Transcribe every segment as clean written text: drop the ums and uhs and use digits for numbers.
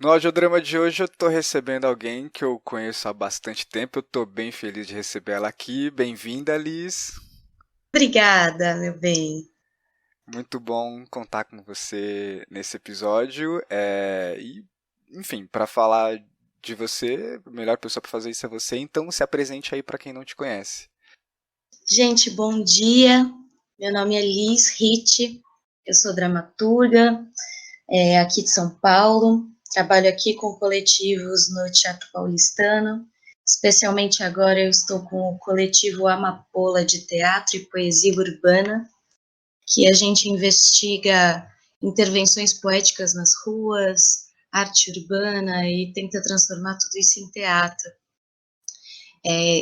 No audiodrama de hoje eu tô recebendo alguém que eu conheço há bastante tempo. Eu tô bem feliz de receber ela aqui. Bem-vinda, Liz. Obrigada, meu bem. Muito bom contar com você nesse episódio. Enfim, para falar de você, a melhor pessoa para fazer isso é você. Então se apresente aí para quem não te conhece. Gente, bom dia. Meu nome é Liz Ritt, eu sou dramaturga, aqui de São Paulo. Trabalho aqui com coletivos no Teatro Paulistano. Especialmente agora eu estou com o coletivo Amapola de Teatro e Poesia Urbana, que a gente investiga intervenções poéticas nas ruas, arte urbana e tenta transformar tudo isso em teatro.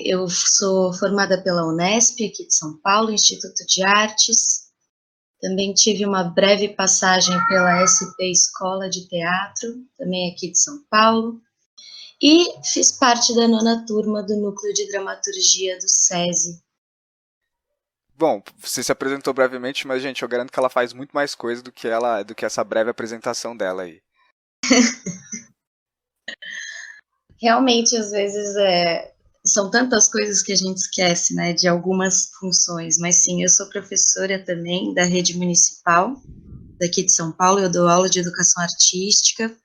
Eu sou formada pela Unesp, aqui de São Paulo, Instituto de Artes. Também tive uma breve passagem pela SP Escola de Teatro, também aqui de São Paulo. E fiz parte da nona turma do Núcleo de Dramaturgia do SESI. Bom, você se apresentou brevemente, mas gente, eu garanto que ela faz muito mais coisa do que essa breve apresentação dela aí. Realmente, às vezes, são tantas coisas que a gente esquece, né, de algumas funções. Mas sim, eu sou professora também da rede municipal daqui de São Paulo. Eu dou aula de educação artística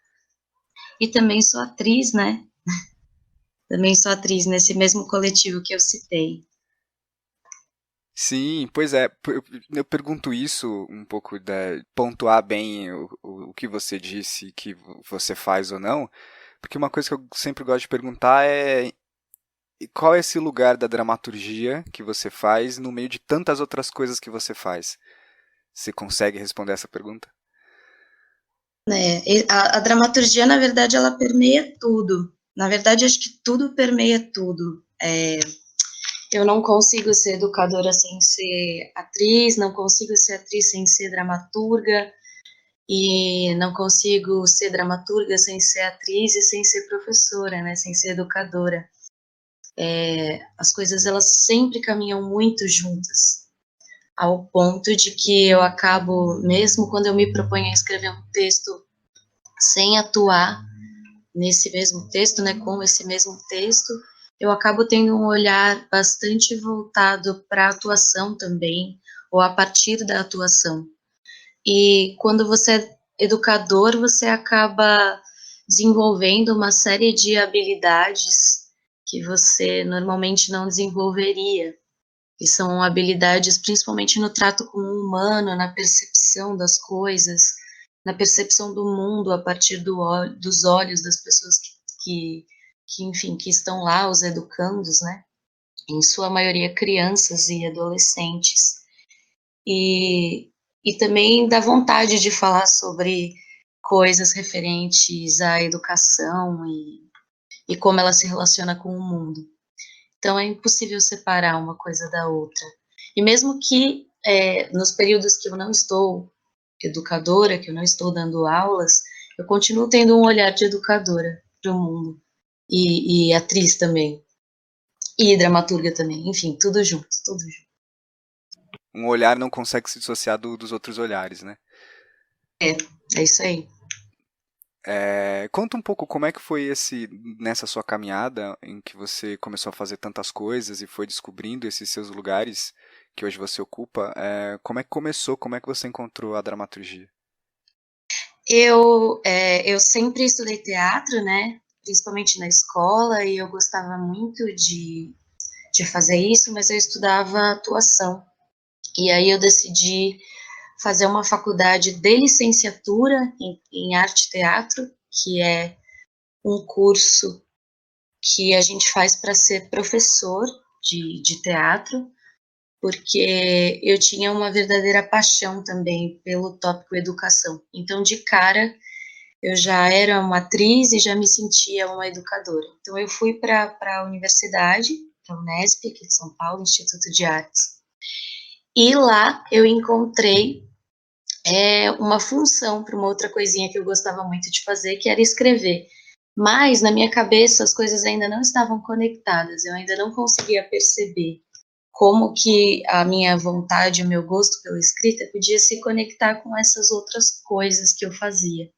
e também sou atriz, né? Também sou atriz nesse mesmo coletivo que eu citei. Sim, pois é. Eu pergunto isso um pouco pontuar bem o que você disse que você faz ou não, porque uma coisa que eu sempre gosto de perguntar é qual é esse lugar da dramaturgia que você faz no meio de tantas outras coisas que você faz? Você consegue responder essa pergunta? A dramaturgia, na verdade, ela permeia tudo. Na verdade, acho que tudo permeia tudo. Eu não consigo ser educadora sem ser atriz, não consigo ser atriz sem ser dramaturga, e não consigo ser dramaturga sem ser atriz e sem ser professora, né? Sem ser educadora. As coisas, elas sempre caminham muito juntas, ao ponto de que eu acabo, mesmo quando eu me proponho a escrever um texto sem atuar nesse mesmo texto, né, com esse mesmo texto, eu acabo tendo um olhar bastante voltado para a atuação também, ou a partir da atuação. E quando você é educador, você acaba desenvolvendo uma série de habilidades que você normalmente não desenvolveria, que são habilidades principalmente no trato com o humano, na percepção das coisas, na percepção do mundo a partir dos olhos das pessoas enfim, que estão lá, os educandos, né? Em sua maioria crianças e adolescentes. E, e também dá vontade de falar sobre coisas referentes à educação e como ela se relaciona com o mundo. Então é impossível separar uma coisa da outra. E mesmo que nos períodos que eu não estou educadora, que eu não estou dando aulas, eu continuo tendo um olhar de educadora para o mundo. E atriz também. E dramaturga também. Enfim, tudo junto, tudo junto. Um olhar não consegue se dissociar dos outros olhares, né? É isso aí. Conta um pouco como é que foi nessa sua caminhada em que você começou a fazer tantas coisas e foi descobrindo esses seus lugares que hoje você ocupa. Como é que começou? Como é que você encontrou a dramaturgia? Eu sempre estudei teatro, né? Principalmente na escola, e eu gostava muito de fazer isso, mas eu estudava atuação. E aí eu decidi fazer uma faculdade de licenciatura em arte e teatro, que é um curso que a gente faz para ser professor de teatro, porque eu tinha uma verdadeira paixão também pelo tópico educação. Então, de cara, eu já era uma atriz e já me sentia uma educadora. Então, eu fui para a universidade, para a Unesp, aqui de São Paulo, Instituto de Artes, e lá eu encontrei uma função para uma outra coisinha que eu gostava muito de fazer, que era escrever. Mas na minha cabeça as coisas ainda não estavam conectadas, eu ainda não conseguia perceber como que a minha vontade, o meu gosto pela escrita podia se conectar com essas outras coisas que eu fazia.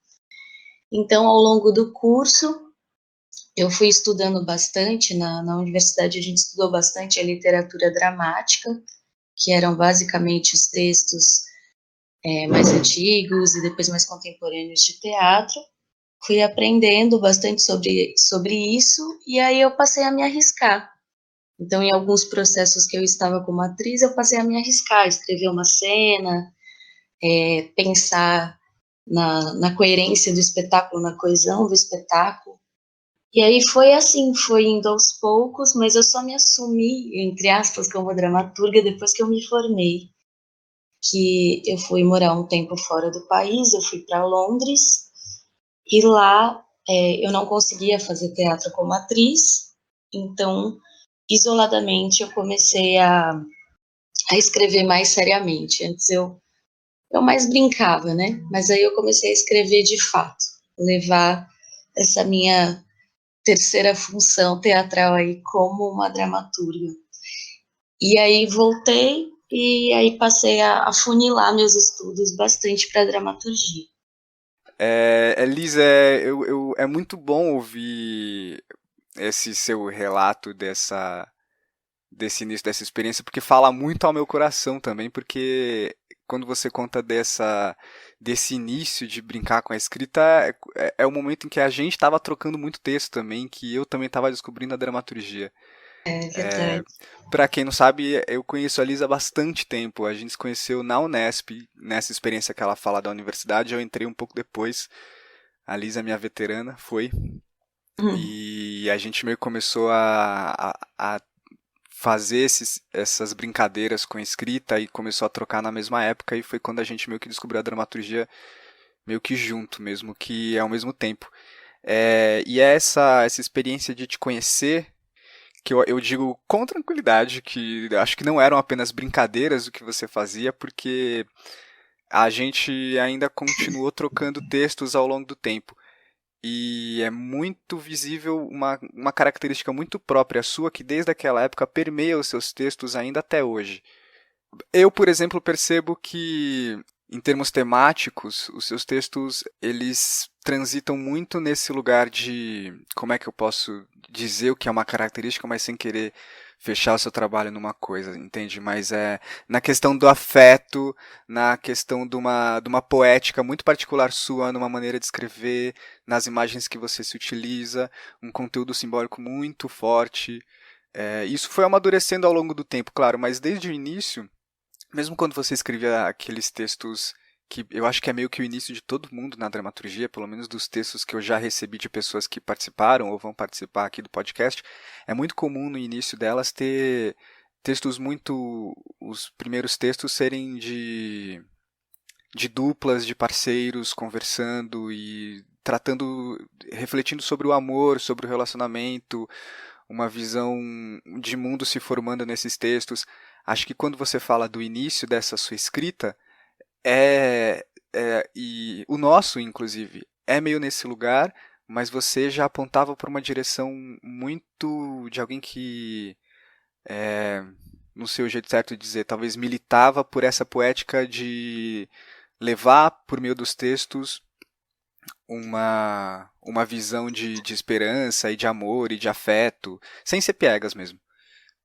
Então, ao longo do curso, eu fui estudando bastante, na universidade a gente estudou bastante a literatura dramática, que eram basicamente os textos mais antigos e depois mais contemporâneos de teatro. Fui aprendendo bastante sobre isso, e aí eu passei a me arriscar. Então, em alguns processos que eu estava como atriz, eu passei a me arriscar, escrever uma cena, pensar na coerência do espetáculo, na coesão do espetáculo. E aí foi assim, foi indo aos poucos, mas eu só me assumi, entre aspas, como dramaturga depois que eu me formei. Que eu fui morar um tempo fora do país, eu fui para Londres, e lá eu não conseguia fazer teatro como atriz, então, isoladamente, eu comecei a escrever mais seriamente. Antes eu mais brincava, né? Mas aí eu comecei a escrever de fato, levar essa minha terceira função teatral aí como uma dramaturga. E aí voltei e aí passei a funilar meus estudos bastante para dramaturgia. Liz, é muito bom ouvir esse seu relato desse início dessa experiência, porque fala muito ao meu coração também, porque quando você conta desse início de brincar com a escrita, é o momento em que a gente estava trocando muito texto também, que eu também estava descobrindo a dramaturgia. É verdade. Para quem não sabe, eu conheço a Lisa há bastante tempo. A gente se conheceu na Unesp, nessa experiência que ela fala da universidade. Eu entrei um pouco depois. A Lisa, minha veterana, foi. Uhum. E a gente meio que começou a fazer essas brincadeiras com a escrita e começou a trocar na mesma época. E foi quando a gente meio que descobriu a dramaturgia meio que junto, mesmo que ao mesmo tempo. E é essa experiência de te conhecer que eu digo com tranquilidade que acho que não eram apenas brincadeiras o que você fazia, porque a gente ainda continuou trocando textos ao longo do tempo. E é muito visível uma característica muito própria sua que desde aquela época permeia os seus textos ainda até hoje. Eu, por exemplo, percebo que em termos temáticos, os seus textos eles transitam muito nesse lugar de como é que eu posso dizer o que é uma característica, mas sem querer fechar o seu trabalho numa coisa, entende? Mas é na questão do afeto, na questão de uma poética muito particular sua, numa maneira de escrever, nas imagens que você se utiliza, um conteúdo simbólico muito forte. Isso foi amadurecendo ao longo do tempo, claro, mas desde o início mesmo quando você escrevia aqueles textos que eu acho que é meio que o início de todo mundo na dramaturgia, pelo menos dos textos que eu já recebi de pessoas que participaram ou vão participar aqui do podcast, é muito comum no início delas ter textos muito. Os primeiros textos serem de duplas, de parceiros conversando e tratando, refletindo sobre o amor, sobre o relacionamento, uma visão de mundo se formando nesses textos. Acho que quando você fala do início dessa sua escrita, e o nosso, inclusive, é meio nesse lugar, mas você já apontava por uma direção muito de alguém que, no seu jeito certo de dizer, talvez militava por essa poética de levar, por meio dos textos, uma visão de esperança e de amor e de afeto, sem ser piegas mesmo.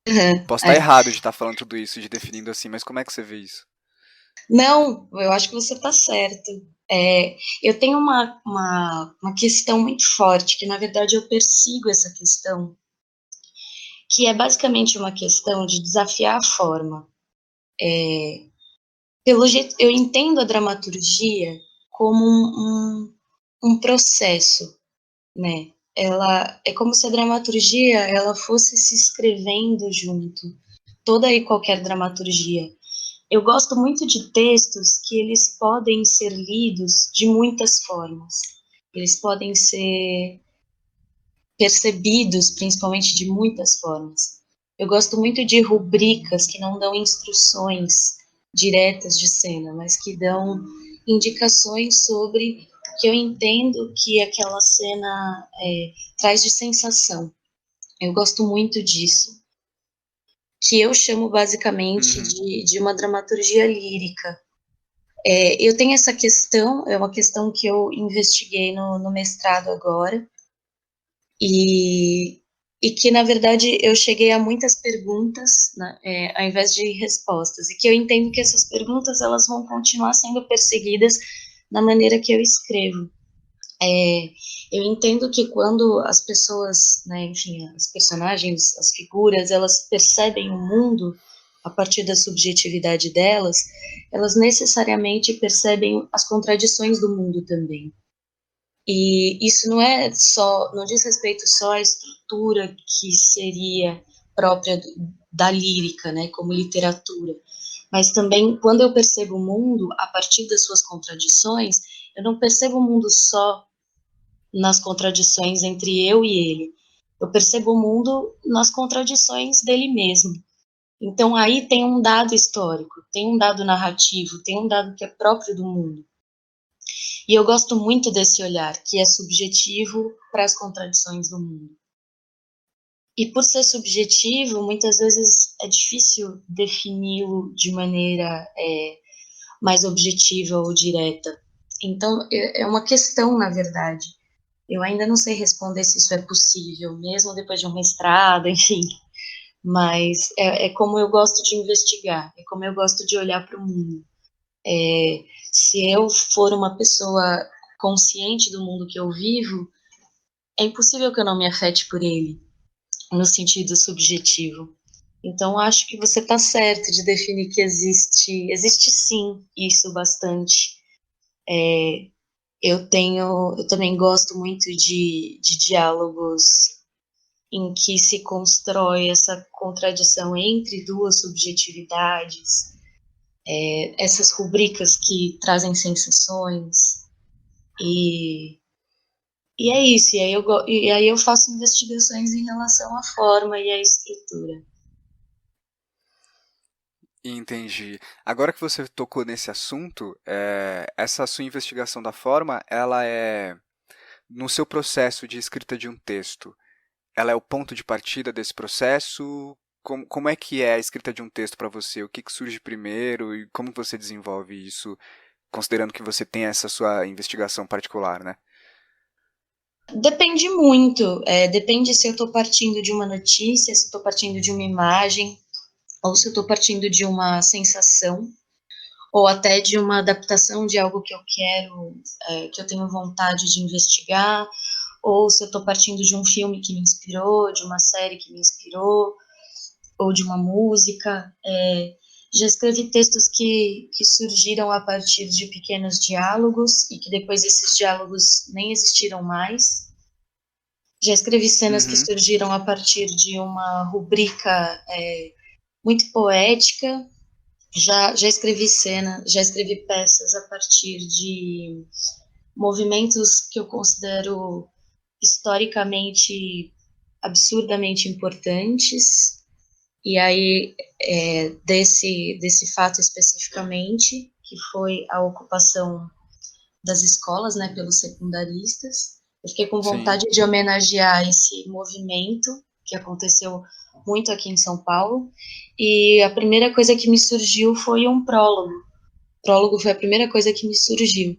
Uhum. Posso estar errado de estar falando tudo isso, de definindo assim, mas como é que você vê isso? Não, eu acho que você está certo. Eu tenho uma questão muito forte, que na verdade eu persigo essa questão, que é basicamente uma questão de desafiar a forma. Pelo jeito, eu entendo a dramaturgia como um processo, né? Ela é como se a dramaturgia ela fosse se escrevendo junto. Toda e qualquer dramaturgia. Eu gosto muito de textos que eles podem ser lidos de muitas formas. Eles podem ser percebidos, principalmente, de muitas formas. Eu gosto muito de rubricas que não dão instruções diretas de cena, mas que dão indicações sobre o que eu entendo que aquela cena traz de sensação. Eu gosto muito disso, que eu chamo basicamente Uhum. de uma dramaturgia lírica. Eu tenho essa questão, é uma questão que eu investiguei no mestrado agora, e, e que, na verdade, eu cheguei a muitas perguntas, né, ao invés de respostas, e que eu entendo que essas perguntas elas vão continuar sendo perseguidas na maneira que eu escrevo. É, eu entendo que quando as pessoas, né, enfim, as personagens, as figuras, elas percebem o mundo a partir da subjetividade delas, elas necessariamente percebem as contradições do mundo também. E isso não é só, não diz respeito só à estrutura que seria própria da lírica, né, como literatura, mas também quando eu percebo o mundo a partir das suas contradições, eu não percebo o mundo só nas contradições entre eu e ele. Eu percebo o mundo nas contradições dele mesmo. Então aí tem um dado histórico, tem um dado narrativo, tem um dado que é próprio do mundo. E eu gosto muito desse olhar, que é subjetivo para as contradições do mundo. E por ser subjetivo, muitas vezes é difícil defini-lo de maneira mais objetiva ou direta. Então, é uma questão, na verdade. Eu ainda não sei responder se isso é possível, mesmo depois de um mestrado, enfim. Mas é como eu gosto de investigar, é como eu gosto de olhar para o mundo. Se eu for uma pessoa consciente do mundo que eu vivo, é impossível que eu não me afete por ele, no sentido subjetivo. Então, acho que você está certo de definir que existe sim isso bastante. Eu também gosto muito de diálogos em que se constrói essa contradição entre duas subjetividades, essas rubricas que trazem sensações, e, e é isso, e aí eu faço investigações em relação à forma e à estrutura. Entendi. Agora que você tocou nesse assunto, essa sua investigação da forma, ela é no seu processo de escrita de um texto. Ela é o ponto de partida desse processo? Como é que é a escrita de um texto para você? O que surge primeiro e como você desenvolve isso, considerando que você tem essa sua investigação particular, né? Depende muito, depende se eu estou partindo de uma notícia, se eu estou partindo de uma imagem, ou se eu estou partindo de uma sensação, ou até de uma adaptação de algo que eu quero, que eu tenho vontade de investigar, ou se eu estou partindo de um filme que me inspirou, de uma série que me inspirou, ou de uma música. Já escrevi textos que surgiram a partir de pequenos diálogos e que depois esses diálogos nem existiram mais. Já escrevi cenas que Uhum. surgiram a partir de uma rubrica muito poética. Já escrevi peças a partir de movimentos que eu considero historicamente absurdamente importantes. E aí, desse fato especificamente, que foi a ocupação das escolas, né, pelos secundaristas, eu fiquei com Sim. vontade de homenagear esse movimento que aconteceu muito aqui em São Paulo. E a primeira coisa que me surgiu foi um prólogo. O prólogo foi a primeira coisa que me surgiu.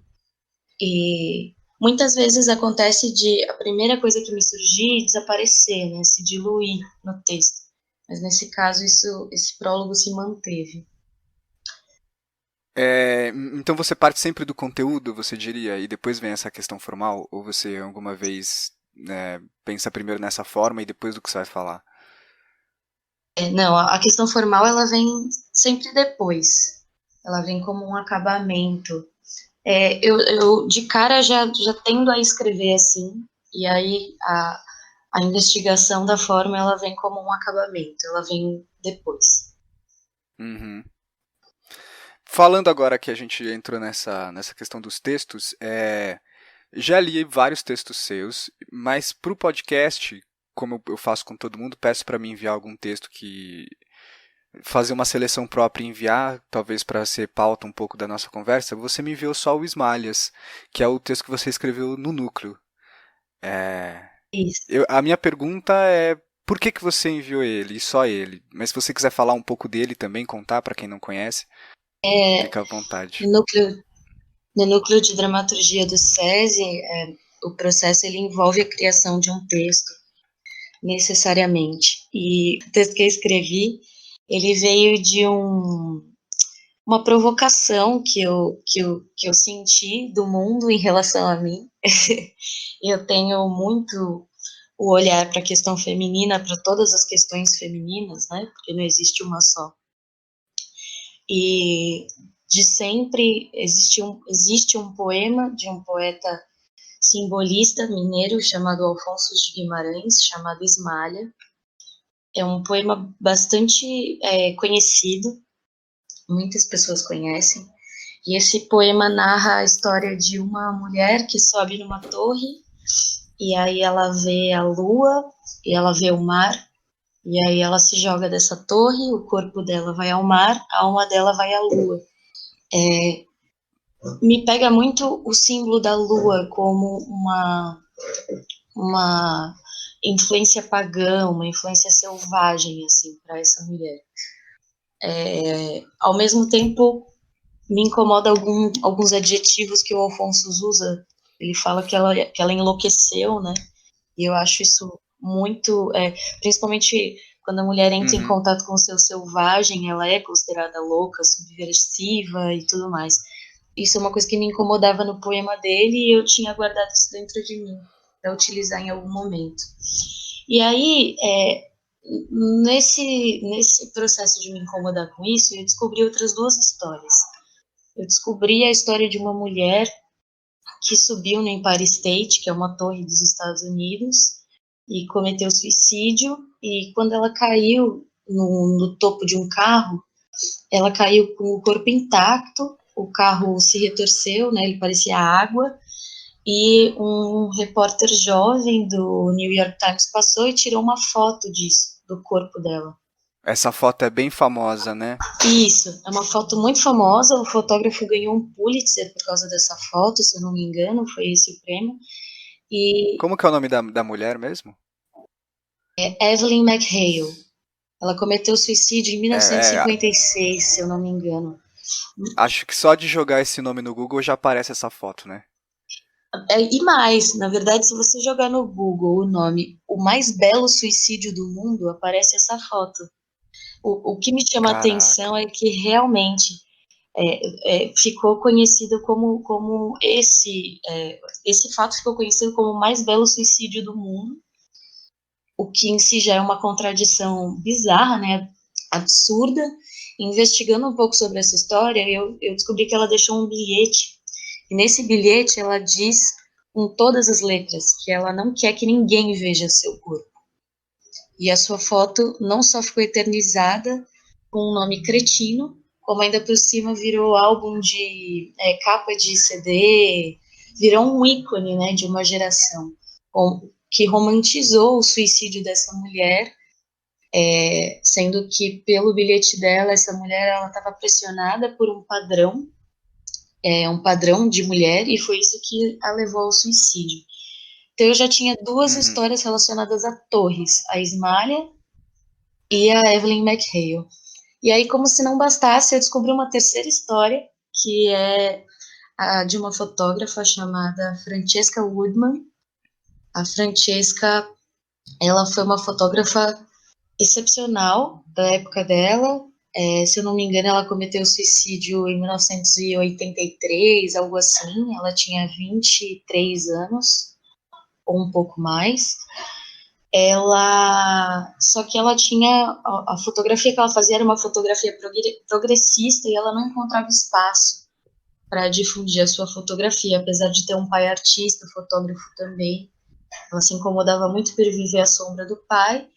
E muitas vezes acontece de a primeira coisa que me surgir desaparecer, né, se diluir no texto. Mas nesse caso, esse prólogo se manteve. Então você parte sempre do conteúdo, você diria, e depois vem essa questão formal? Ou você alguma vez, né, pensa primeiro nessa forma e depois do que você vai falar? Não, a questão formal ela vem sempre depois. Ela vem como um acabamento. Eu de cara já tendo a escrever assim, e aí a investigação da forma ela vem como um acabamento, ela vem depois. Uhum. Falando agora que a gente entrou nessa questão dos textos, já li vários textos seus, mas para o podcast, como eu faço com todo mundo, peço para me enviar algum texto que fazer uma seleção própria e enviar, talvez para ser pauta um pouco da nossa conversa. Você me enviou só o Esmalhas, que é o texto que você escreveu no núcleo. É, Isso. a minha pergunta é por que você enviou ele, e só ele? Mas se você quiser falar um pouco dele também, contar para quem não conhece. Fica à No vontade. núcleo, no núcleo de dramaturgia do SESI, o processo ele envolve a criação de um texto, necessariamente. E o texto que eu escrevi, ele veio de uma provocação que eu senti do mundo em relação a mim. Eu tenho muito o olhar para a questão feminina, para todas as questões femininas, né? Porque não existe uma só. E de sempre existe um poema de um poeta simbolista mineiro chamado Alfonso de Guimarães, chamado Ismalha. É um poema bastante conhecido, muitas pessoas conhecem. E esse poema narra a história de uma mulher que sobe numa torre e aí ela vê a lua e ela vê o mar e aí ela se joga dessa torre, o corpo dela vai ao mar, a alma dela vai à lua. Me pega muito o símbolo da lua como uma influência pagã, uma influência selvagem assim para essa mulher. Ao mesmo tempo, me incomoda alguns adjetivos que o Alfonso usa. Ele fala que ela enlouqueceu, né? E eu acho isso muito, principalmente quando a mulher entra em Uhum. contato com o seu selvagem, ela é considerada louca, subversiva e tudo mais. Isso é uma coisa que me incomodava no poema dele e eu tinha guardado isso dentro de mim para utilizar em algum momento. E aí, nesse processo de me incomodar com isso, eu descobri outras duas histórias. Eu descobri a história de uma mulher que subiu no Empire State, que é uma torre dos Estados Unidos, e cometeu suicídio. E quando ela caiu no topo de um carro, ela caiu com o corpo intacto, o carro se retorceu, né, ele parecia água, e um repórter jovem do New York Times passou e tirou uma foto disso, do corpo dela. Essa foto é bem famosa, né? Isso, é uma foto muito famosa, o fotógrafo ganhou um Pulitzer por causa dessa foto, se eu não me engano, foi esse o prêmio, e Como que é o nome da mulher mesmo? é Evelyn McHale. Ela cometeu suicídio em É, é, 1956, se eu não me engano. acho que só de jogar esse nome no Google já aparece essa foto, né? E mais, na verdade, se você jogar no Google o nome O Mais Belo Suicídio do Mundo, aparece essa foto. O que me chama a Caraca. atenção é que realmente ficou conhecido como esse fato ficou conhecido como o mais belo suicídio do mundo, o que em si já é uma contradição bizarra, né, absurda. Investigando um pouco sobre essa história, eu descobri que ela deixou um bilhete, e nesse bilhete ela diz com todas as letras que ela não quer que ninguém veja seu corpo. E a sua foto não só ficou eternizada com um nome cretino, como ainda por cima virou álbum de capa de CD, virou um ícone, né, de uma geração que romantizou o suicídio dessa mulher, sendo que pelo bilhete dela essa mulher ela estava pressionada por um padrão de mulher, e foi isso que a levou ao suicídio. Então eu já tinha duas Uhum. histórias relacionadas a torres, a Ismalha e a Evelyn McHale. E aí, como se não bastasse, eu descobri uma terceira história, que é a de uma fotógrafa chamada Francesca Woodman. A Francesca, ela foi uma fotógrafa excepcional da época dela. Se eu não me engano, ela cometeu suicídio em 1983, algo assim. Ela tinha 23 anos, ou um pouco mais. Só que ela tinha, a fotografia que ela fazia era uma fotografia progressista e ela não encontrava espaço para difundir a sua fotografia, apesar de ter um pai artista, fotógrafo também. Ela se incomodava muito por viver à sombra do pai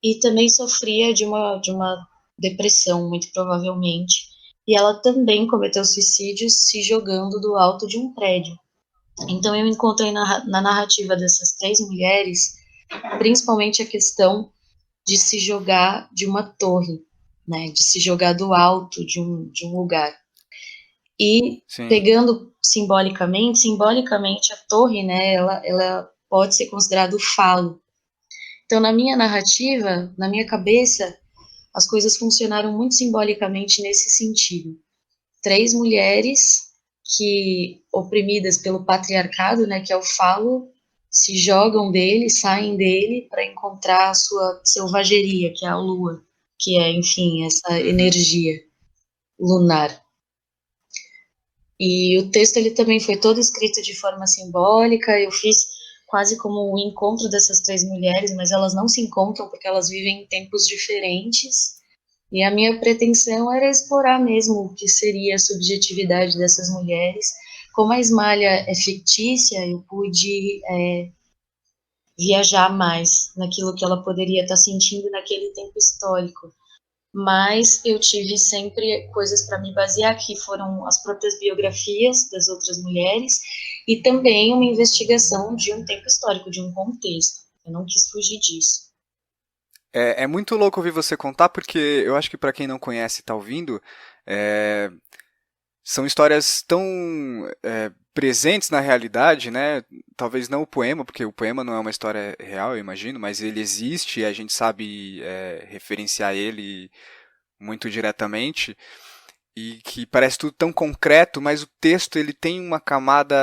e também sofria de uma depressão, muito provavelmente. E ela também cometeu suicídio se jogando do alto de um prédio. Então eu encontrei na narrativa dessas três mulheres, principalmente a questão de se jogar de uma torre, né, de se jogar do alto de um lugar. E Sim. pegando simbolicamente a torre, né, ela pode ser considerada o falo. Então, na minha narrativa, na minha cabeça, as coisas funcionaram muito simbolicamente nesse sentido. três mulheres que, oprimidas pelo patriarcado, né, que é o falo, se jogam dele, saem dele para encontrar a sua selvageria, que é a lua, que é, enfim, essa Uhum. energia lunar. E o texto ele também foi todo escrito de forma simbólica. Eu fiz quase como o encontro dessas três mulheres, mas elas não se encontram porque elas vivem em tempos diferentes. E a minha pretensão era explorar mesmo o que seria a subjetividade dessas mulheres. Como a Ismalha é fictícia, eu pude viajar mais naquilo que ela poderia estar sentindo naquele tempo histórico. Mas eu tive sempre coisas para me basear, que foram as próprias biografias das outras mulheres e também uma investigação de um tempo histórico, de um contexto. Eu não quis fugir disso. É muito louco ouvir você contar, porque eu acho que para quem não conhece e tá ouvindo, é, são histórias tão presentes na realidade, né? Talvez não o poema, porque o poema não é uma história real, eu imagino, mas ele existe e a gente sabe referenciar ele muito diretamente e que parece tudo tão concreto, mas o texto ele tem uma camada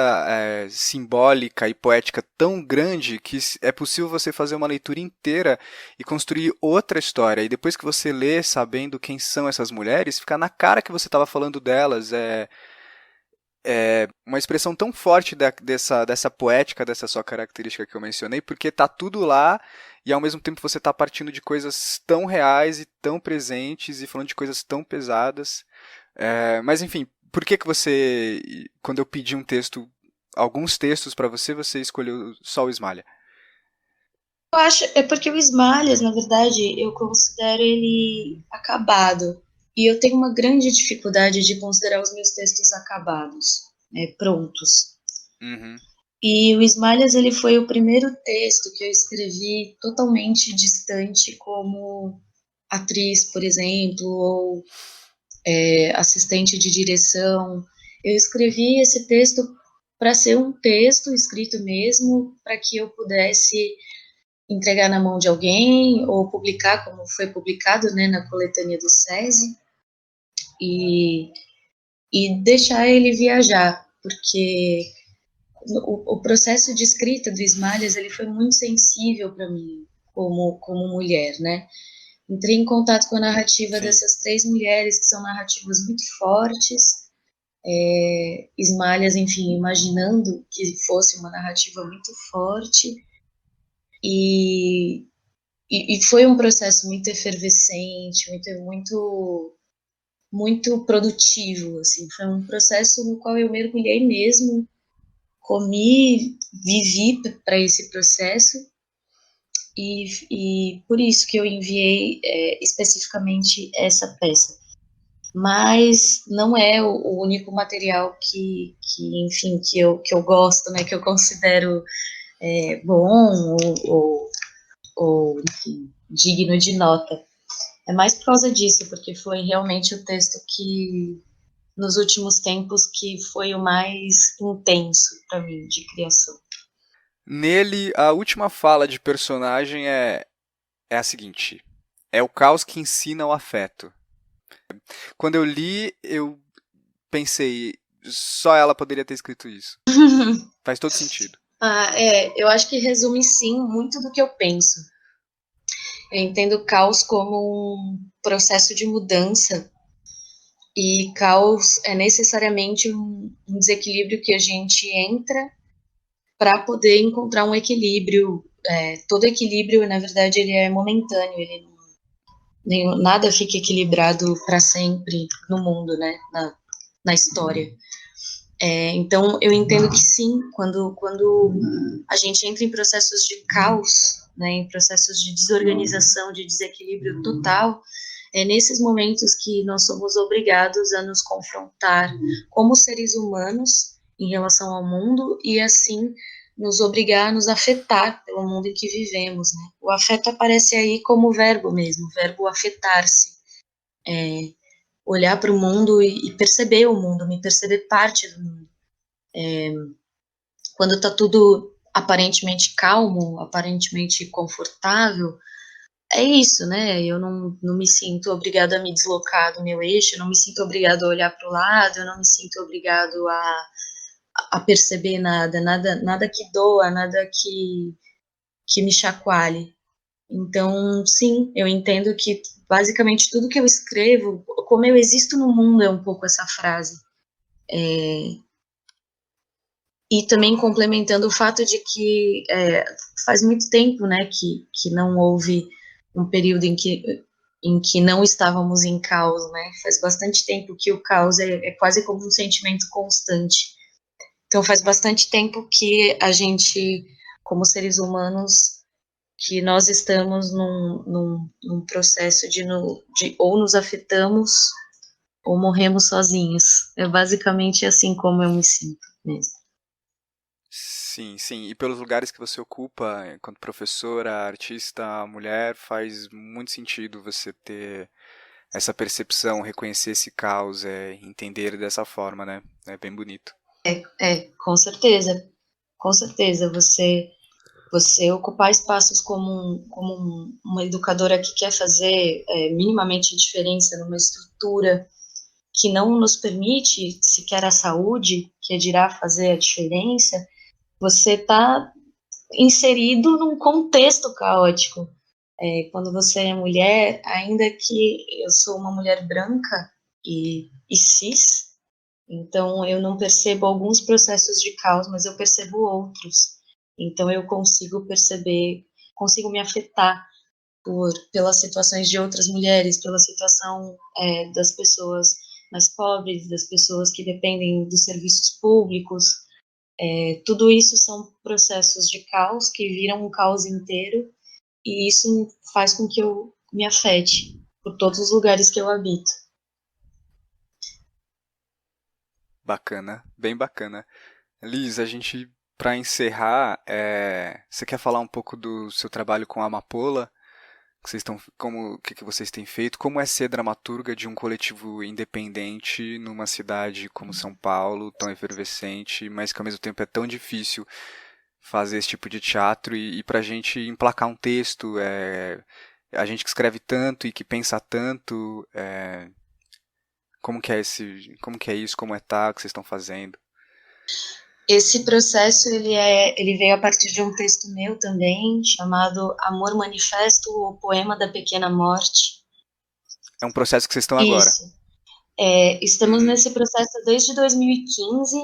simbólica e poética tão grande que é possível você fazer uma leitura inteira e construir outra história. E depois que você lê, sabendo quem são essas mulheres, fica na cara que você estava falando delas. É uma expressão tão forte dessa poética, dessa sua característica que eu mencionei, porque tá tudo lá e ao mesmo tempo você está partindo de coisas tão reais e tão presentes e falando de coisas tão pesadas. Mas enfim, por que que você, quando eu pedi um texto, alguns textos para você, você escolheu só o Ismalha? Eu acho, é porque o Smalhas, na verdade, eu considero ele acabado. E eu tenho uma grande dificuldade de considerar os meus textos acabados, né, prontos. Uhum, E o Smalhas, ele foi o primeiro texto que eu escrevi totalmente distante como atriz, por exemplo, ou assistente de direção. Eu escrevi esse texto para ser um texto escrito mesmo, para que eu pudesse entregar na mão de alguém ou publicar, como foi publicado, né, na coletânea do SESI, e, e deixar ele viajar, porque o processo de escrita do Ismalhas ele foi muito sensível para mim como mulher, né? Entrei em contato com a narrativa sim. dessas três mulheres que são narrativas muito fortes, Ismalhas, enfim, imaginando que fosse uma narrativa muito forte e, e foi um processo muito efervescente, muito produtivo, assim, foi um processo no qual eu mergulhei mesmo, comi, vivi para esse processo e por isso que eu enviei especificamente essa peça. Mas não é o único material enfim, que eu gosto, né, que eu considero bom enfim, digno de nota. É mais por causa disso, porque foi realmente o texto que, nos últimos tempos, que foi o mais intenso para mim de criação. Nele, a última fala de personagem é a seguinte: é o caos que ensina o afeto. Quando eu li, eu pensei, só ela poderia ter escrito isso. Faz todo sentido. Eu acho que resume sim muito do que eu penso. Eu entendo o caos como um processo de mudança e caos é necessariamente um desequilíbrio que a gente entra para poder encontrar um equilíbrio. Todo equilíbrio, na verdade, ele é momentâneo, nada fica equilibrado para sempre no mundo, né, na história. Então, eu entendo que sim, quando a gente entra em processos de caos, né, em processos de desorganização, de desequilíbrio total, é nesses momentos que nós somos obrigados a nos confrontar como seres humanos em relação ao mundo e, assim, nos obrigar a nos afetar pelo mundo em que vivemos, né? O afeto aparece aí como verbo mesmo, o verbo afetar-se, olhar para o mundo e perceber o mundo, me perceber parte do mundo. Quando está tudo aparentemente calmo, aparentemente confortável, é isso, né? Eu não me sinto obrigado a me deslocar do meu eixo, eu não me sinto obrigado a olhar para o lado, eu não me sinto obrigado a perceber nada que doa, nada que me chacoalhe. Então, sim, eu entendo que basicamente tudo que eu escrevo, como eu existo no mundo, é um pouco essa frase. E também complementando o fato de que faz muito tempo, né, que não houve um período em que não estávamos em caos, né? Faz bastante tempo que o caos é quase como um sentimento constante. Então faz bastante tempo que a gente, como seres humanos, que nós estamos num processo de ou nos afetamos ou morremos sozinhos. É basicamente assim como eu me sinto mesmo. Sim, sim. E pelos lugares que você ocupa, enquanto professora, artista, mulher, faz muito sentido você ter essa percepção, reconhecer esse caos, entender dessa forma, né? É bem bonito. Com certeza, com certeza. Você ocupar espaços uma educadora que quer fazer minimamente diferença numa estrutura que não nos permite sequer a saúde, que dirá fazer a diferença, você está inserido num contexto caótico. Quando você é mulher, ainda que eu sou uma mulher branca e cis, então eu não percebo alguns processos de caos, mas eu percebo outros. Então eu consigo perceber, consigo me afetar pelas situações de outras mulheres, pela situação das pessoas mais pobres, das pessoas que dependem dos serviços públicos. Tudo isso são processos de caos que viram um caos inteiro, e isso faz com que eu me afete por todos os lugares que eu habito. Bacana, bem bacana. Liz, a gente, para encerrar, você quer falar um pouco do seu trabalho com a Amapola? Que vocês estão, como, o que que vocês têm feito? Como é ser dramaturga de um coletivo independente numa cidade como São Paulo, tão efervescente, mas que ao mesmo tempo é tão difícil fazer esse tipo de teatro e para a gente emplacar um texto, a gente que escreve tanto e que pensa tanto, como que é como que é isso, como é o que vocês estão fazendo? Esse processo ele veio a partir de um texto meu também, chamado Amor Manifesto, o Poema da Pequena Morte. É um processo que vocês estão agora. Isso. Estamos Uhum. nesse processo desde 2015.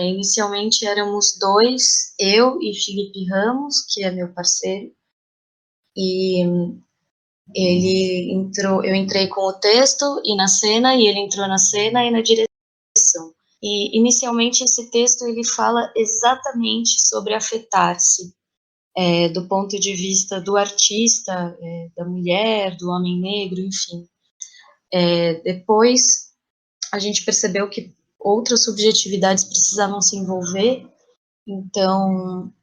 Inicialmente éramos dois, eu e Felipe Ramos, que é meu parceiro, e eu entrei com o texto e na cena, e ele entrou na cena e na direção. E inicialmente esse texto ele fala exatamente sobre afetar-se, do ponto de vista do artista, da mulher, do homem negro, enfim. Depois a gente percebeu que outras subjetividades precisavam se envolver, então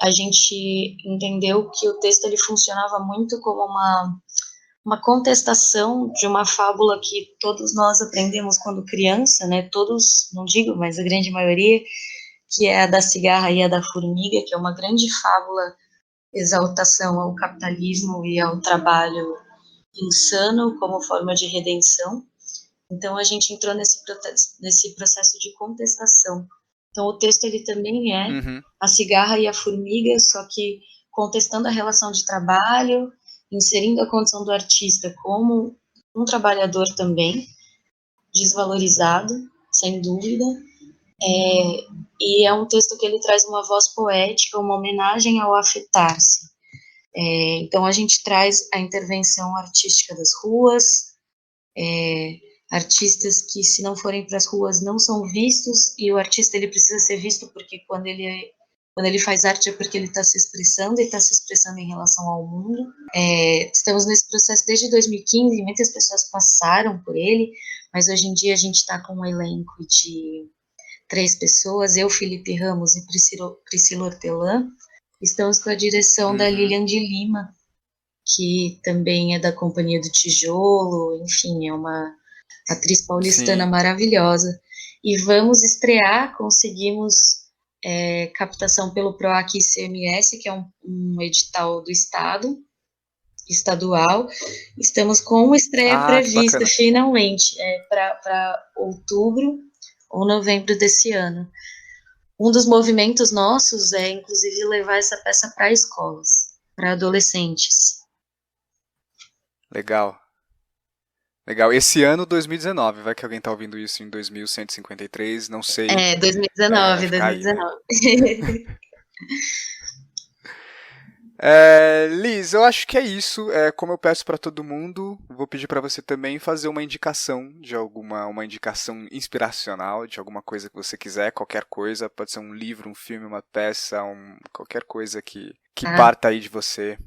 a gente entendeu que o texto ele funcionava muito como uma contestação de uma fábula que todos nós aprendemos quando criança, né? Todos, não digo, mas a grande maioria, que é a da cigarra e a da formiga, que é uma grande fábula exaltação ao capitalismo e ao trabalho insano como forma de redenção. Então a gente entrou nesse processo de contestação. Então o texto ele também é Uhum. a cigarra e a formiga, só que contestando a relação de trabalho, inserindo a condição do artista como um trabalhador também, desvalorizado, sem dúvida. E é um texto que ele traz uma voz poética, uma homenagem ao afetar-se. Então a gente traz a intervenção artística das ruas, artistas que se não forem para as ruas não são vistos, e o artista ele precisa ser visto porque quando ele faz arte é porque ele está se expressando e está se expressando em relação ao mundo. Estamos nesse processo desde 2015, muitas pessoas passaram por ele, mas hoje em dia a gente está com um elenco de 3 pessoas, eu, Felipe Ramos e Priscila Hortelã. Estamos com a direção da Uhum. Lilian de Lima, que também é da Companhia do Tijolo, enfim, é uma atriz paulistana Sim. maravilhosa. E vamos estrear, conseguimos captação pelo PROAC ICMS, que é um edital do Estado, estadual. Estamos com uma estreia Ah, que prevista, bacana. finalmente, para outubro ou novembro desse ano. Um dos movimentos nossos é, inclusive, levar essa peça para escolas, para adolescentes. Legal. Legal. Esse ano, 2019, vai que alguém tá ouvindo isso em 2153, não sei. 2019, Vai ficar aí, né? 2019. Liz, eu acho que é isso. Como eu peço para todo mundo, vou pedir para você também fazer uma indicação de uma indicação inspiracional de alguma coisa que você quiser, qualquer coisa, pode ser um livro, um filme, uma peça, qualquer coisa que Tá? parta aí de você.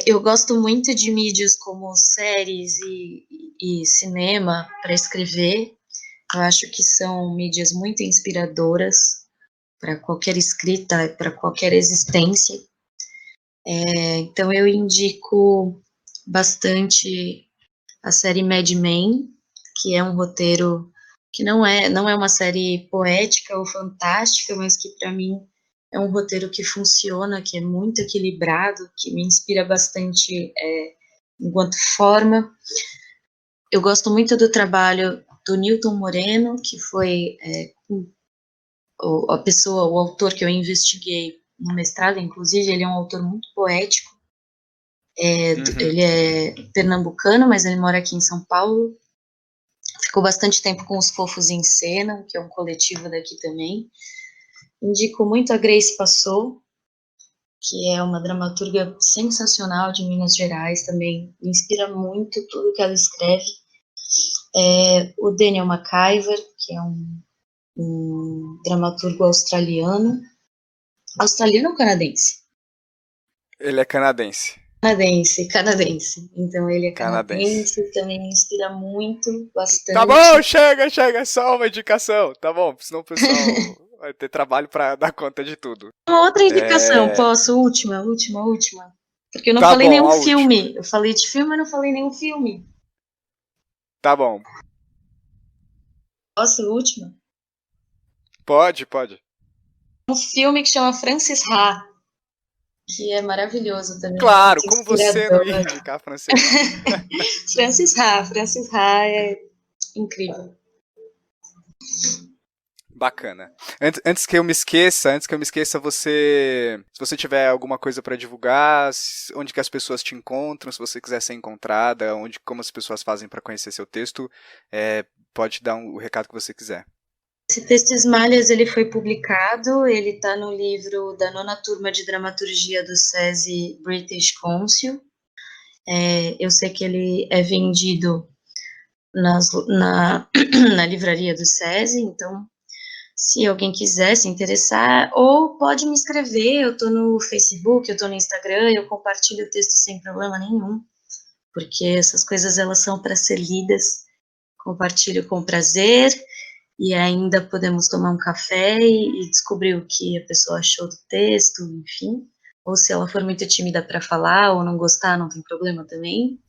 Eu gosto muito de mídias como séries e cinema para escrever. Eu acho que são mídias muito inspiradoras para qualquer escrita, para qualquer existência. Então eu indico bastante a série Mad Men, que é um roteiro que não é uma série poética ou fantástica, mas que para mim é um roteiro que funciona, que é muito equilibrado, que me inspira bastante enquanto forma. Eu gosto muito do trabalho do Newton Moreno, que foi o autor que eu investiguei no mestrado, inclusive, ele é um autor muito poético. Uhum. Ele é pernambucano, mas ele mora aqui em São Paulo. Ficou bastante tempo com os Fofos em Cena, que é um coletivo daqui também. Indico muito a Grace Passou, que é uma dramaturga sensacional de Minas Gerais também. Me inspira muito tudo que ela escreve. O Daniel McIver, que é um dramaturgo australiano. Australiano ou canadense? Ele é canadense. Canadense. Então ele é Canadense. canadense, também me inspira muito, Tá bastante. bom, chega, só uma indicação. Tá bom, senão o pessoal vai ter trabalho pra dar conta de tudo. Uma outra indicação, É... posso? Última. Porque eu não Tá falei bom, nenhum a última. filme. Eu falei de filme, mas não falei nenhum filme. Tá bom. Posso, última? Pode. Um filme que chama Francis Ha, que é maravilhoso também, é Claro, muito como você não inspirador. ia indicar francês? Francis Ha é incrível. Bacana. Antes que eu me esqueça, se você tiver alguma coisa para divulgar, onde que as pessoas te encontram, se você quiser ser encontrada, como as pessoas fazem para conhecer seu texto, pode dar o recado que você quiser. Esse texto Esmalhas, ele foi publicado, ele está no livro da 9ª turma de dramaturgia do SESI British Council. Eu sei que ele é vendido na livraria do SESI, então se alguém quiser se interessar, ou pode me escrever, eu estou no Facebook, eu estou no Instagram, eu compartilho o texto sem problema nenhum, porque essas coisas elas são para ser lidas, compartilho com prazer, e ainda podemos tomar um café e descobrir o que a pessoa achou do texto, enfim, ou se ela for muito tímida para falar ou não gostar, não tem problema também.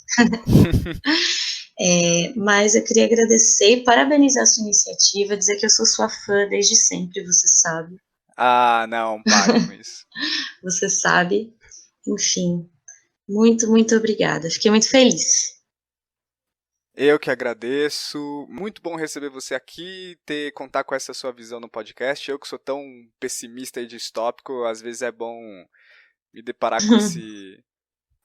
Mas eu queria agradecer e parabenizar a sua iniciativa, dizer que eu sou sua fã desde sempre, você sabe. Ah, não, para com isso. Você sabe. Enfim, muito, muito obrigada. Fiquei muito feliz. Eu que agradeço. Muito bom receber você aqui, contar com essa sua visão no podcast. Eu que sou tão pessimista e distópico, às vezes é bom me deparar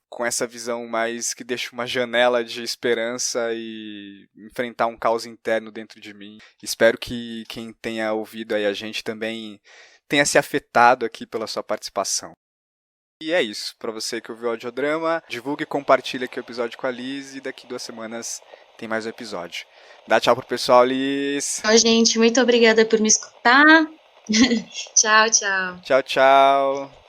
com essa visão mais que deixa uma janela de esperança e enfrentar um caos interno dentro de mim. Espero que quem tenha ouvido aí a gente também tenha se afetado aqui pela sua participação. E é isso. Para você que ouviu o audiodrama, divulgue e compartilhe aqui o episódio com a Liz e daqui 2 semanas tem mais um episódio. Dá tchau pro pessoal, Liz. Tchau, gente. Muito obrigada por me escutar. Tchau, tchau. Tchau.